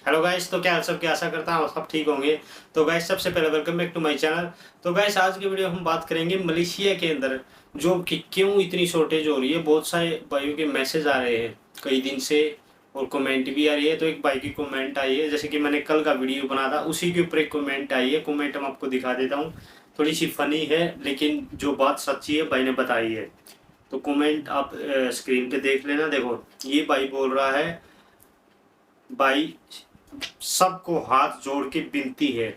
Hello guys, तो क्या हाल सब, क्या आशा करता हूँ सब ठीक होंगे। तो गाइस, सबसे पहले welcome back to my channel. तो गाइस, आज की वीडियो हम बात करेंगे मलेशिया के अंदर जॉब की क्यों इतनी शॉर्टेज हो रही है। बहुत सारे भाइयों के मैसेज आ रहे हैं कई दिन से और कमेंट भी आ रही है। तो एक भाई की कमेंट आई है, जैसे कि मैंने कल का वीडियो बना था उसी के ऊपर एक कमेंट आई है। कमेंट हम आपको दिखा देता हूँ, थोड़ी सी फनी है लेकिन जो बात सच्ची है भाई ने बताई है। तो कमेंट आप स्क्रीन पे देख लेना। देखो, ये भाई बोल रहा है, भाई सबको हाथ जोड़ के विनती है,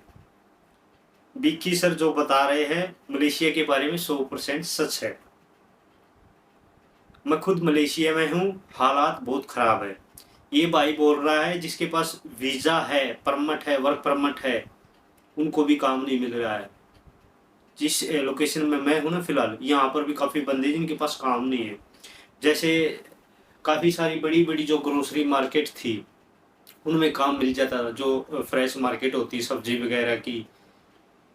विक्की सर जो बता रहे हैं मलेशिया के बारे में 100% सच है। मैं खुद मलेशिया में हूँ, हालात बहुत खराब है। ये भाई बोल रहा है जिसके पास वीजा है, परमिट है, वर्क परमिट है, उनको भी काम नहीं मिल रहा है। जिस लोकेशन में मैं हूँ ना फिलहाल, यहाँ पर भी काफ़ी बंदे जिनके पास काम नहीं है। जैसे काफ़ी सारी बड़ी बड़ी जो ग्रोसरी मार्केट थी उनमें काम मिल जाता था। जो फ्रेश मार्केट होती है सब्जी वगैरह की,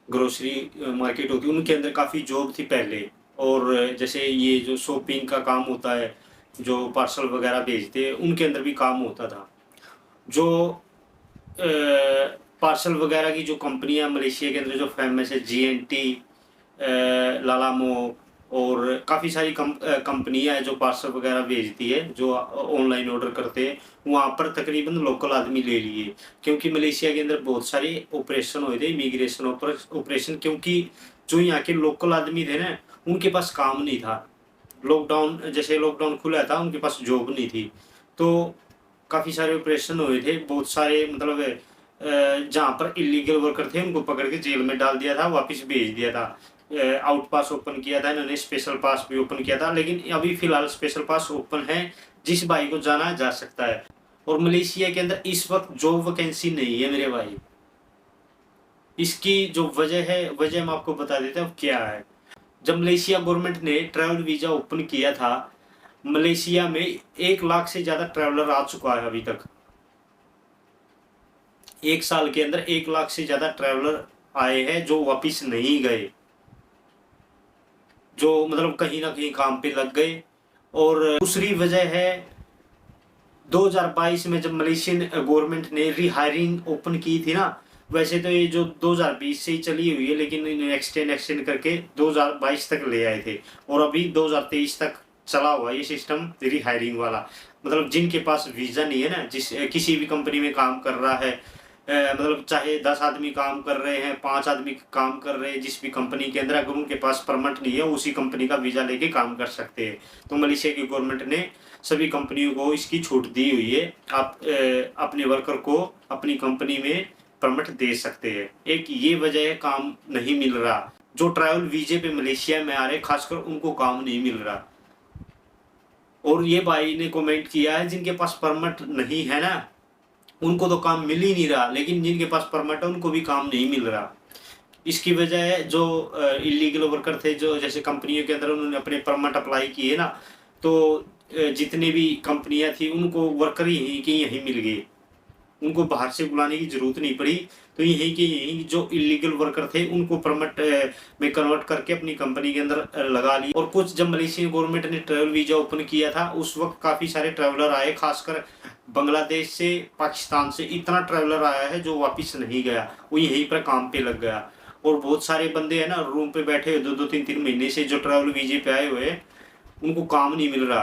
ग्रोसरी मार्केट होती है, उनके अंदर काफ़ी जॉब थी पहले। और जैसे ये जो शॉपिंग का काम होता है, जो पार्सल वगैरह भेजते हैं, उनके अंदर भी काम होता था। जो पार्सल वगैरह की जो कंपनियां मलेशिया के अंदर जो फेमस है, जीएनटी, लालामो और काफ़ी सारी कंपनियां हैं जो पार्सल वगैरह भेजती है, जो ऑनलाइन ऑर्डर करते हैं, वहाँ पर तकरीबन लोकल आदमी ले लिए। क्योंकि मलेशिया के अंदर बहुत सारे ऑपरेशन हुए थे, इमिग्रेशन ऑपरेशन, क्योंकि जो यहाँ के लोकल आदमी थे ना, उनके पास काम नहीं था। लॉकडाउन, जैसे लॉकडाउन खुला था, उनके पास जॉब नहीं थी। तो काफ़ी सारे ऑपरेशन हुए थे, बहुत सारे, मतलब जहाँ पर इलीगल वर्कर थे उनको पकड़ के जेल में डाल दिया था, वापस भेज दिया था। आउट पास ओपन किया था इन्होंने, स्पेशल पास भी ओपन किया था, लेकिन अभी फिलहाल स्पेशल पास ओपन है, जिस भाई को जाना जा सकता है। और मलेशिया के अंदर इस वक्त जॉब वैकेंसी नहीं है मेरे भाई। इसकी जो वजह है, वजह मैं आपको बता देता हूँ क्या है। जब मलेशिया गवर्नमेंट ने ट्रैवल वीज़ा ओपन किया था, मलेशिया में 1 लाख से ज़्यादा ट्रैवलर आ चुका है अभी तक। 1 साल के अंदर 1 लाख से ज़्यादा ट्रैवलर आए हैं जो वापिस नहीं गए, जो मतलब कहीं ना कहीं काम पे लग गए। और दूसरी वजह है, 2022 में जब मलेशियन गवर्नमेंट ने रीहायरिंग ओपन की थी ना, वैसे तो ये जो 2020 से ही चली हुई है, लेकिन इन्होंने एक्सटेंड करके 2022 तक ले आए थे। और अभी 2023 तक चला हुआ ये सिस्टम रीहायरिंग वाला। मतलब जिनके पास वीज़ा नहीं है ना, जिस किसी भी कंपनी में काम कर रहा है, मतलब चाहे 10 आदमी काम कर रहे हैं, 5 आदमी काम कर रहे हैं, जिस भी कंपनी के अंदर, अगर उनके पास परमिट नहीं है, उसी कंपनी का वीज़ा लेके काम कर सकते हैं। तो मलेशिया की गवर्नमेंट ने सभी कंपनियों को इसकी छूट दी हुई है। आप अपने वर्कर को अपनी कंपनी में परमिट दे सकते हैं। एक ये वजह है, काम नहीं मिल रहा। जो ट्रैवल वीजे पे मलेशिया में आ रहे, खासकर उनको काम नहीं मिल रहा। और ये भाई ने कमेंट किया है, जिनके पास परमिट नहीं है ना, उनको तो काम मिल ही नहीं रहा, लेकिन जिनके पास परमिट है उनको भी काम नहीं मिल रहा। इसकी वजह है, जो इलीगल वर्कर थे, जो जैसे कंपनियों के अंदर उन्होंने अपने परमिट अप्लाई किए ना, तो जितनी भी कंपनियां थी उनको वर्कर यहीं के यहीं मिल गए, उनको बाहर से बुलाने की जरूरत नहीं पड़ी। तो यहीं के यहीं जो इलीगल वर्कर थे उनको परमिट में कन्वर्ट करके अपनी कंपनी के अंदर लगा लिया। और कुछ, जब मलेशियन गवर्नमेंट ने ट्रैवल वीजा ओपन किया था, उस वक्त काफ़ी सारे ट्रैवलर आए, खासकर बांग्लादेश से, पाकिस्तान से इतना ट्रैवलर आया है जो वापस नहीं गया, वो यहीं पर काम पे लग गया। और बहुत सारे बंदे हैं ना, रूम पे बैठे हुए 2-2 3-3 महीने से, जो ट्रैवल वीजे पे आए हुए, उनको काम नहीं मिल रहा।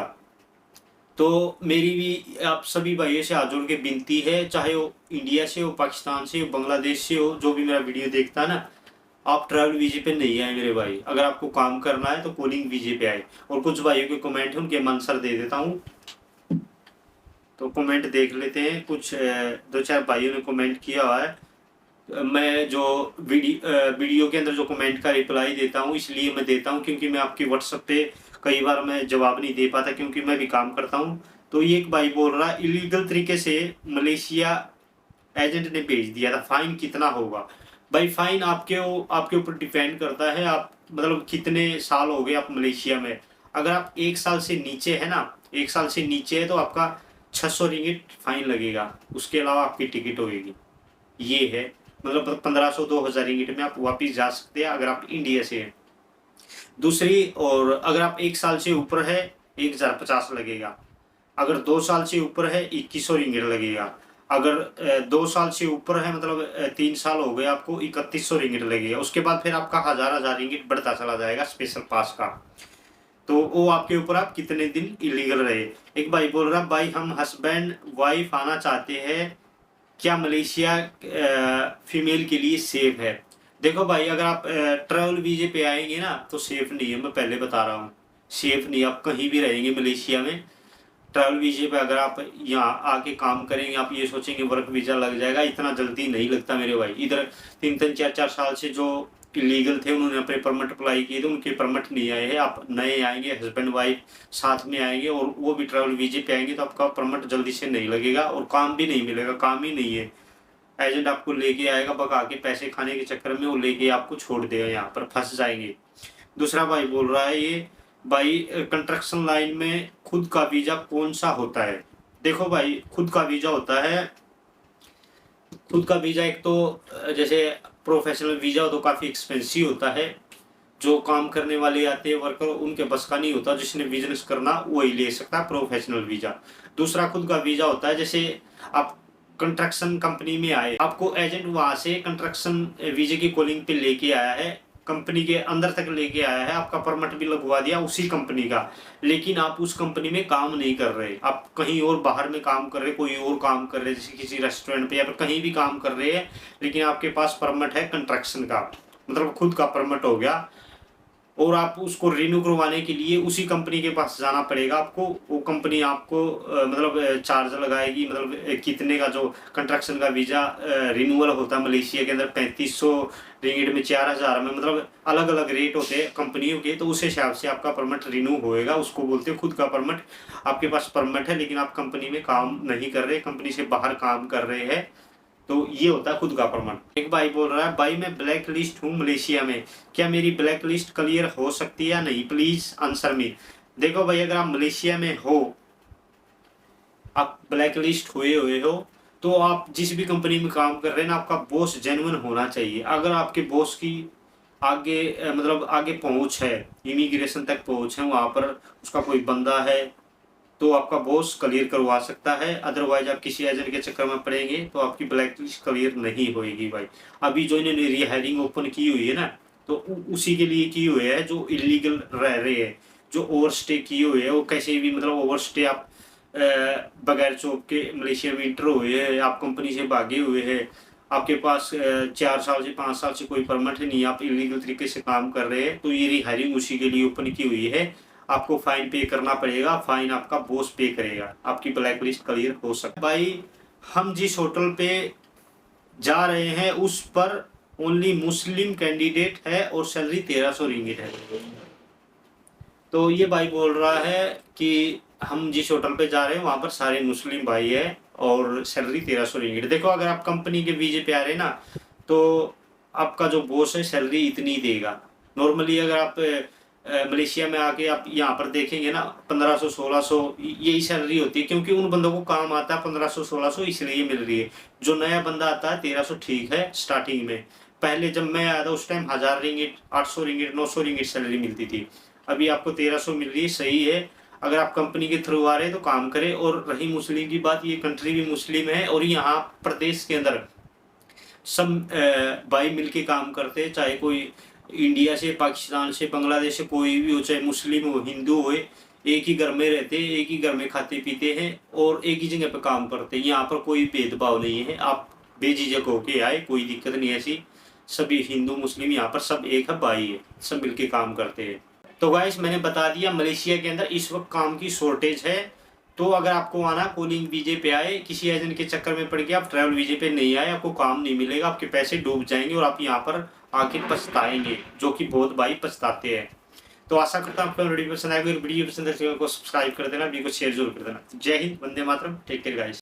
तो मेरी भी आप सभी भाइयों से हाथ जोड़ के विनती है, चाहे वो इंडिया से हो, पाकिस्तान से हो, बांग्लादेश से हो, जो भी मेरा वीडियो देखता है ना, आप ट्रैवल वीजे पे नहीं आए मेरे भाई। अगर आपको काम करना है तो कॉलिंग वीजे पे आए। और कुछ भाइयों के कमेंट है, उनके आंसर दे देता हूँ। तो कमेंट देख लेते हैं। कुछ 2-4 भाइयों ने कमेंट किया हुआ है। मैं जो वीडियो के अंदर जो कमेंट का रिप्लाई देता हूँ, इसलिए मैं देता हूँ क्योंकि मैं आपके व्हाट्सएप पे कई बार मैं जवाब नहीं दे पाता, क्योंकि मैं भी काम करता हूँ। तो ये एक भाई बोल रहा है, इलीगल तरीके से मलेशिया एजेंट ने भेज दिया था, फाइन कितना होगा? भाई फाइन आपके ऊपर डिपेंड करता है, आप मतलब कितने साल हो गए आप मलेशिया में। अगर आप 1 साल से नीचे है ना, 1 साल से नीचे है, तो आपका 600 रिंगिट फाइन लगेगा। उसके अलावा आपकी टिकट होगी। ये है, मतलब 1500-2000 रिंगिट में आप वापिस जा सकते हैं अगर आप इंडिया से हैं। दूसरी, और अगर आप 1 साल से ऊपर है, 1050 लगेगा। अगर 2 साल से ऊपर है, 2100 रिंगिट लगेगा। अगर 2 साल से ऊपर है, मतलब 3 साल हो गए, आपको 3100 रिंगिट लगेगा। उसके बाद फिर आपका 1000 रिंगिट बढ़ता चला जाएगा स्पेशल पास का। तो वो आपके ऊपर, आप कितने दिन इलीगल रहे। एक भाई बोल रहा, भाई हम हस्बैंड वाइफ आना चाहते हैं, क्या मलेशिया फीमेल के लिए सेफ है? देखो भाई, अगर आप ट्रैवल वीजे पे आएंगे ना तो सेफ नहीं है, मैं पहले बता रहा हूँ। सेफ नहीं, आप कहीं भी रहेंगे मलेशिया में ट्रैवल वीजे पे, अगर आप यहाँ आके काम करेंगे, आप ये सोचेंगे वर्क वीजा लग जाएगा, इतना जल्दी नहीं लगता मेरे भाई। इधर 3-4 साल से जो इलीगल थे उन्होंने अपने परमिट अप्लाई किए थे, उनके परमिट नहीं आए हैं। आप नए आएंगे, हस्बैंड वाइफ साथ में आएंगे और वो भी ट्रैवल वीजे पे आएंगे, तो आपका परमिट जल्दी से नहीं लगेगा और काम भी नहीं मिलेगा, काम ही नहीं है। एजेंट आपको लेके आएगा भगा के, पैसे खाने के चक्कर में वो लेके आपको छोड़ देगा, यहाँ पर फंस जाएंगे। दूसरा भाई बोल रहा है, ये भाई कंस्ट्रक्शन लाइन में खुद का वीजा कौन सा होता है? देखो भाई, खुद का वीजा होता है, खुद का वीजा एक तो जैसे प्रोफेशनल वीजा हो तो काफ़ी एक्सपेंसिव होता है। जो काम करने वाले आते हैं वर्कर, उनके बस का नहीं होता, जिसने बिजनेस करना वही ले सकता है प्रोफेशनल वीजा। दूसरा खुद का वीजा होता है, जैसे आप कंस्ट्रक्शन कंपनी में आए, आपको एजेंट वहां से कंस्ट्रक्शन वीजे की कॉलिंग पे लेके आया है, कंपनी के अंदर तक लेके आया है, आपका परमिट भी लगवा दिया उसी कंपनी का, लेकिन आप उस कंपनी में काम नहीं कर रहे, आप कहीं और बाहर में काम कर रहे, कोई और काम कर रहे, जैसे किसी रेस्टोरेंट पे या फिर कहीं भी काम कर रहे हैं, लेकिन आपके पास परमिट है कंस्ट्रक्शन का, मतलब खुद का परमिट हो गया, और आप उसको रिन्यू करवाने के लिए उसी कंपनी के पास जाना पड़ेगा आपको। वो कंपनी आपको मतलब चार्ज लगाएगी, मतलब कितने का जो कंस्ट्रक्शन का वीज़ा रिन्यूअल होता है मलेशिया के अंदर 3500 रिंगिट में, 4000 में, मतलब अलग अलग रेट होते हैं कंपनियों के, तो उस हिसाब से आपका परमिट रिन्यू होएगा। उसको बोलते हैं खुद का परमिट। आपके पास परमिट है लेकिन आप कंपनी में काम नहीं कर रहे, कंपनी से बाहर काम कर रहे हैं, तो ये होता है खुद का परमिट। एक भाई बोल रहा है, भाई मैं ब्लैक लिस्ट हूँ मलेशिया में, क्या मेरी ब्लैक लिस्ट क्लियर हो सकती है या नहीं, प्लीज आंसर मी। देखो भाई, अगर आप मलेशिया में हो, आप ब्लैक लिस्ट हुए हो, तो आप जिस भी कंपनी में काम कर रहे हैं ना, आपका बॉस जेन्युइन होना चाहिए। अगर आपके बॉस की आगे मतलब आगे पहुंच है, इमिग्रेशन तक पहुंच है, वहां पर उसका कोई बंदा है, तो आपका बॉस क्लियर करवा सकता है। अदरवाइज आप किसी एजेंट के चक्कर में पड़ेंगे तो आपकी ब्लैक लिस्ट क्लियर नहीं होएगी भाई। अभी जो इन्होंने रीहायरिंग ओपन की हुई है ना, तो उसी के लिए की हुई है जो इलीगल रह रहे हैं, जो ओवर स्टे किए हुए है, वो कैसे भी मतलब ओवर स्टे आप बगैर जॉब के मलेशिया में इंटर हुए हैं, आप कंपनी से भागे हुए हैं, आपके पास 4 साल से 5 साल से कोई परमिट नहीं, आप इलीगल तरीके से काम कर रहे हैं, तो ये रीहायरिंग उसी के लिए ओपन की हुई है। आपको फाइन पे करना पड़ेगा, फाइन आपका बॉस पे करेगा, आपकी ब्लैक लिस्ट क्लियर हो सकता है। भाई हम जिस होटल पे जा रहे हैं उस पर ओनली मुस्लिम कैंडिडेट है और सैलरी 1300 रिंगिट है। तो ये भाई बोल रहा है कि हम जिस होटल पे जा रहे हैं वहां पर सारे मुस्लिम भाई है और सैलरी 1300 रिंगिट। देखो, अगर आप कंपनी के वीजे पे आ रहे हैं ना, तो आपका जो बॉस है सैलरी इतनी देगा। नॉर्मली अगर आप मलेशिया में आके आप यहाँ पर देखेंगे ना, 1500-1600 यही सैलरी होती है, क्योंकि उन बंदों को काम आता है 1500-1600 इसलिए मिल रही है। जो नया बंदा आता है 1300 ठीक है स्टार्टिंग में। पहले जब मैं आया था उस time 1000 ringgit, 800 ringgit, 900 ringgit salary मिलती थी। अभी आपको 1300 मिल रही है, सही है। अगर आप कंपनी के थ्रू आ रहे हैं तो काम करें। और रही मुस्लिम की बात, ये कंट्री भी मुस्लिम है और यहाँ प्रदेश के अंदर सब भाई मिलके काम करते हैं, चाहे कोई इंडिया से, पाकिस्तान से, बांग्लादेश से कोई भी हो, चाहे मुस्लिम हो, हिंदू हो, एक ही घर में रहते हैं, एक ही घर में खाते पीते हैं और एक ही जगह पे काम करते हैं। यहाँ पर कोई भेदभाव नहीं है, आप बेझिझक होके आए, कोई दिक्कत नहीं ऐसी। सभी हिंदू मुस्लिम यहाँ पर सब एक है, भाई है, सब मिलके काम करते हैं। तो गाइस, मैंने बता दिया मलेशिया के अंदर इस वक्त काम की शॉर्टेज है। तो अगर आपको आना, कॉलिंग वीजे पे आए, किसी एजेंट के चक्कर में पड़ के आप ट्रैवल वीजे पे नहीं आए, आपको काम नहीं मिलेगा, आपके पैसे डूब जाएंगे और आप यहाँ पर आके पछताएंगे, जो कि बहुत भाई पछताते हैं। तो आशा करता हूँ आपको वीडियो पसंद आएगा। वीडियो पसंद है तो सब्सक्राइब कर देना, वीडियो को शेयर जरूर कर देना। जय Hind, Vande Mataram, take care guys.